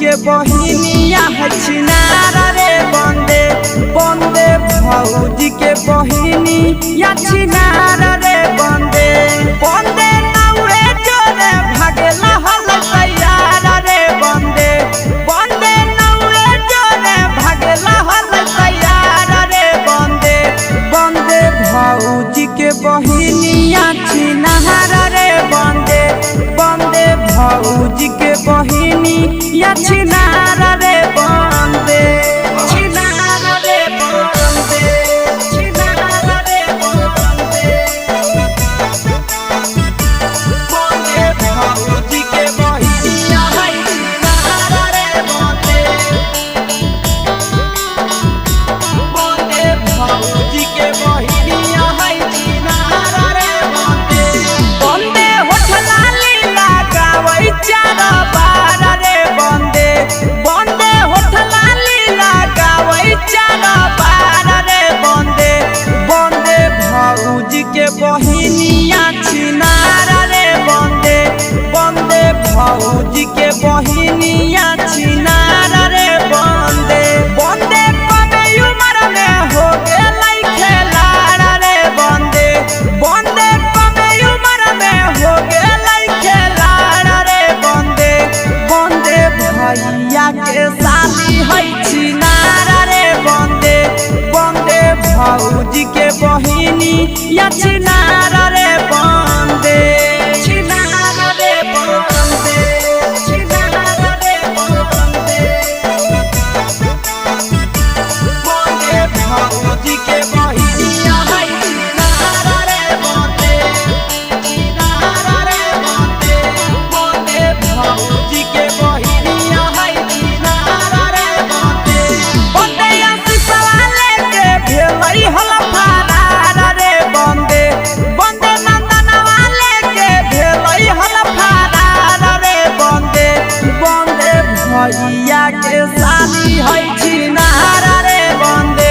के बहिनिया है छिनारा रे बंदे बंदे भौजी के बहिनी या छिनारा रे बंदे बंदे नौरे जोरे भागेला हल तैयार रे बंदे बंदे नौरे जोरे भागेला हल तैयार रे बंदे बंदे भौजी के बहिनिया छिनारा रे बंदे बंदे भौजी के बहिनी या छिनारा रे बंदे छिनारा रे बंदे छिनारा रे बंदे बंदे भौजी के बहिनिया है छिनारा रे बंदे बंदे भौजी के बहिनिया है छिनारा रे बंदे बंदे होठला लीला गावै चार बार रे बंदे बंदे होठला लीला गावै चार बार रे बंदे बंदे भौजी के बहिनिया छिनारा रे बंदे बंदे भौजी के बहिनिया छिनारा रे बंदे बंदे कमे उम्र में हो गेलै खेलाड़ा रे बंदे बंदे कमे उम्र में हो गेलै खेलाड़ा रे बंदे बंदे भैया के शादी है छिनारा रे बंदे बंदे भौजी के बहिनी या छिनारा रे बंदे छिनारा रे बंदे छिनारा रे बंदे बंदे भौजी के बहिनिया है छिनारा रे बंदे छिनारा रे बंदे बंदे भौजी के बहिनिया है छिनारा रे बंदे बंदे आशीषवा लेके भेलै हल फरार रे बंदे बंदे नंदनवा लेके भेलै हल फरार रे बंदे बंदे भैया के शादी है छिनारा रे बंदे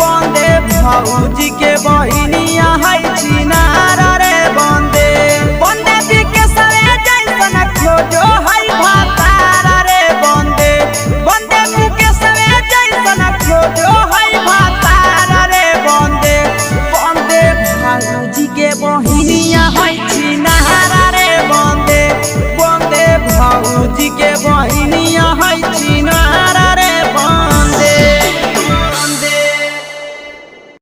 बंदे भौजी के बहिनिया है छिनारा